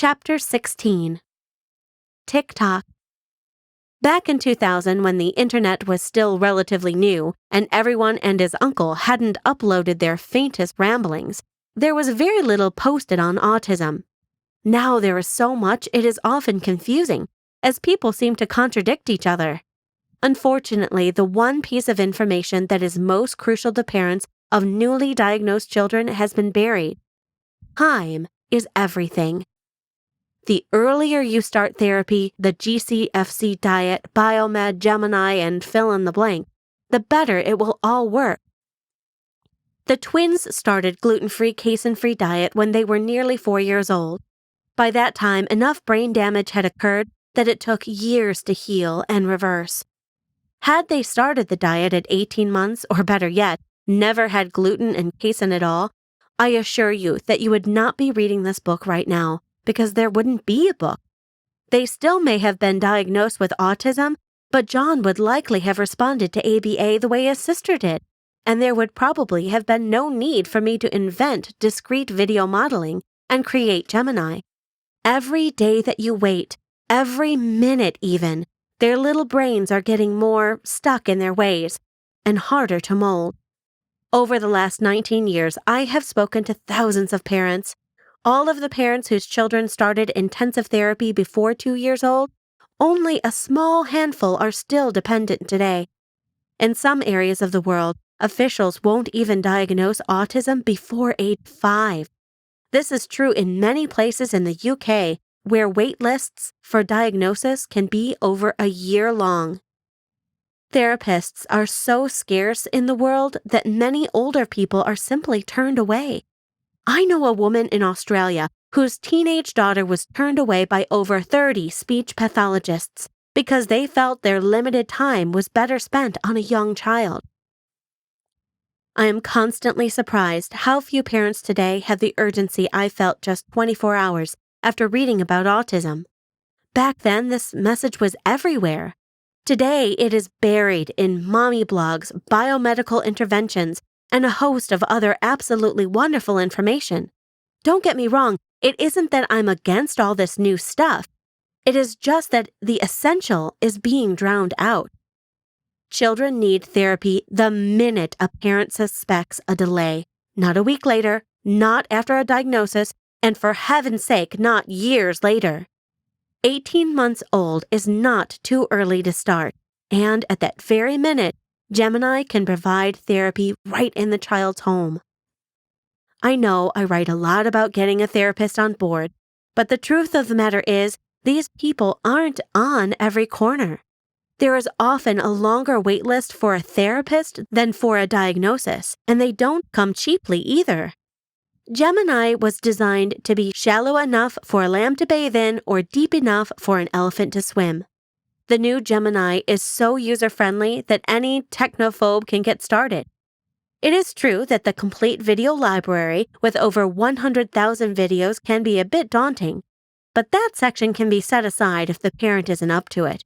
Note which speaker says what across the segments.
Speaker 1: Chapter 16. Tock. Back in 2000, when the internet was still relatively new and everyone and his uncle hadn't uploaded their faintest ramblings, there was very little posted on autism. Now there is so much it is often confusing, as people seem to contradict each other. Unfortunately, the one piece of information that is most crucial to parents of newly diagnosed children has been buried. Time is everything. The earlier you start therapy, the GCFC diet, Biomed, Gemini, and fill in the blank, the better it will all work. The twins started gluten-free, casein-free diet when they were nearly 4 years old. By that time, enough brain damage had occurred that it took years to heal and reverse. Had they started the diet at 18 months, or better yet, never had gluten and casein at all, I assure you that you would not be reading this book right now, because there wouldn't be a book. They still may have been diagnosed with autism, but John would likely have responded to ABA the way his sister did, and there would probably have been no need for me to invent discrete video modeling and create Gemini. Every day that you wait, every minute even, their little brains are getting more stuck in their ways and harder to mold. Over the last 19 years, I have spoken to thousands of parents. All of the parents whose children started intensive therapy before 2 years old, only a small handful are still dependent today. In some areas of the world, officials won't even diagnose autism before age 5. This is true in many places in the UK, where wait lists for diagnosis can be over a year long. Therapists are so scarce in the world that many older people are simply turned away. I know a woman in Australia whose teenage daughter was turned away by over 30 speech pathologists because they felt their limited time was better spent on a young child. I am constantly surprised how few parents today have the urgency I felt just 24 hours after reading about autism. Back then, this message was everywhere. Today, it is buried in mommy blogs, biomedical interventions, and a host of other absolutely wonderful information. Don't get me wrong, it isn't that I'm against all this new stuff. It is just that the essential is being drowned out. Children need therapy the minute a parent suspects a delay, not a week later, not after a diagnosis, and for heaven's sake, not years later. 18 months old is not too early to start, and at that very minute, Gemini can provide therapy right in the child's home. I know I write a lot about getting a therapist on board, but the truth of the matter is, these people aren't on every corner. There is often a longer wait list for a therapist than for a diagnosis, and they don't come cheaply either. Gemini was designed to be shallow enough for a lamb to bathe in or deep enough for an elephant to swim. The new Gemini is so user-friendly that any technophobe can get started. It is true that the complete video library with over 100,000 videos can be a bit daunting, but that section can be set aside if the parent isn't up to it.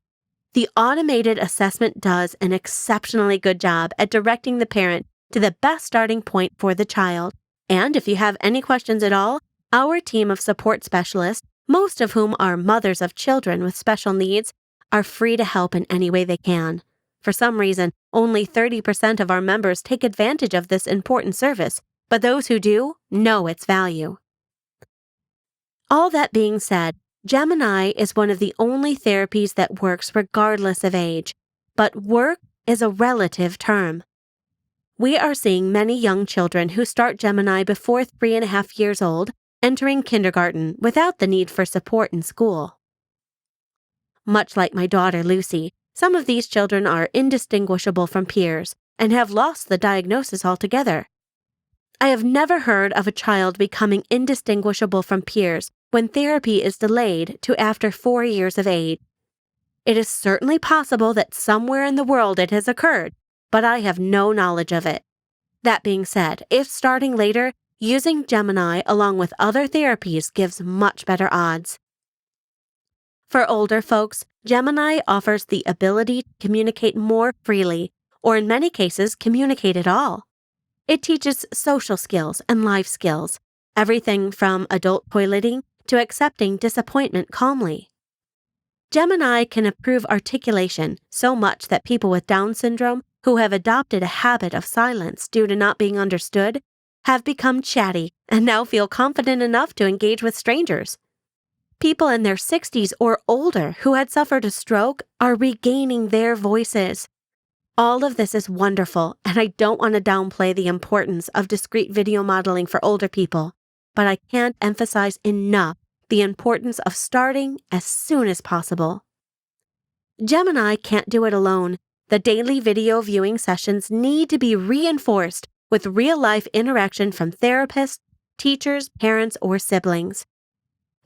Speaker 1: The automated assessment does an exceptionally good job at directing the parent to the best starting point for the child. And if you have any questions at all, our team of support specialists, most of whom are mothers of children with special needs, are free to help in any way they can. For some reason, only 30% of our members take advantage of this important service, but those who do know its value. All that being said, Gemini is one of the only therapies that works regardless of age, but work is a relative term. We are seeing many young children who start Gemini before 3.5 years old, entering kindergarten without the need for support in school. Much like my daughter Lucy, some of these children are indistinguishable from peers and have lost the diagnosis altogether. I have never heard of a child becoming indistinguishable from peers when therapy is delayed to after 4 years of age. It is certainly possible that somewhere in the world it has occurred, but I have no knowledge of it. That being said, if starting later, using Gemini along with other therapies gives much better odds. For older folks, Gemini offers the ability to communicate more freely, or in many cases, communicate at all. It teaches social skills and life skills, everything from adult toileting to accepting disappointment calmly. Gemini can improve articulation so much that people with Down syndrome who have adopted a habit of silence due to not being understood have become chatty and now feel confident enough to engage with strangers. People in their 60s or older who had suffered a stroke are regaining their voices. All of this is wonderful, and I don't want to downplay the importance of discrete video modeling for older people, but I can't emphasize enough the importance of starting as soon as possible. Gemini can't do it alone. The daily video viewing sessions need to be reinforced with real-life interaction from therapists, teachers, parents, or siblings.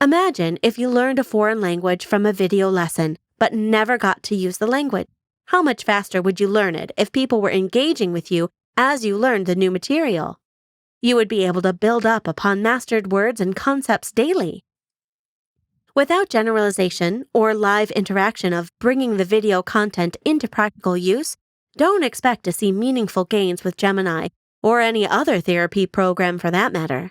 Speaker 1: Imagine if you learned a foreign language from a video lesson, but never got to use the language. How much faster would you learn it if people were engaging with you as you learned the new material? You would be able to build up upon mastered words and concepts daily. Without generalization or live interaction of bringing the video content into practical use, don't expect to see meaningful gains with Gemini, or any other therapy program for that matter.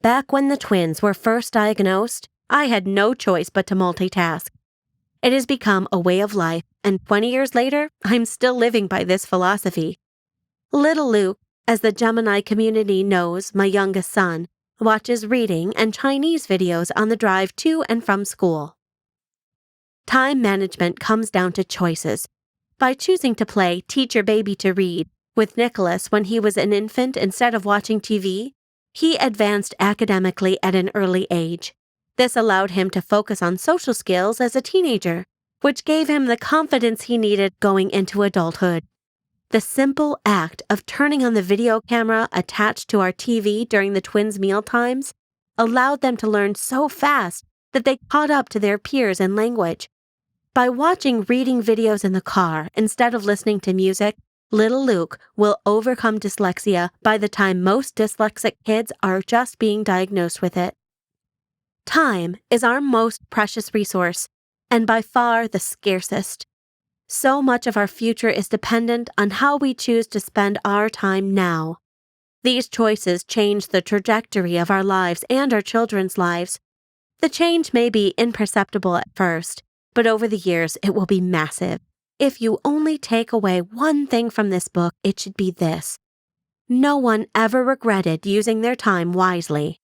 Speaker 1: Back when the twins were first diagnosed, I had no choice but to multitask. It has become a way of life, and 20 years later, I'm still living by this philosophy. Little Luke, as the Gemini community knows my youngest son, watches reading and Chinese videos on the drive to and from school. Time management comes down to choices. By choosing to play Teach Your Baby to Read with Nicholas when he was an infant instead of watching TV, he advanced academically at an early age. This allowed him to focus on social skills as a teenager, which gave him the confidence he needed going into adulthood. The simple act of turning on the video camera attached to our TV during the twins' meal times allowed them to learn so fast that they caught up to their peers in language. By watching reading videos in the car instead of listening to music, little Luke will overcome dyslexia by the time most dyslexic kids are just being diagnosed with it. Time is our most precious resource, and by far the scarcest. So much of our future is dependent on how we choose to spend our time now. These choices change the trajectory of our lives and our children's lives. The change may be imperceptible at first, but over the years it will be massive. If you only take away one thing from this book, it should be this: no one ever regretted using their time wisely.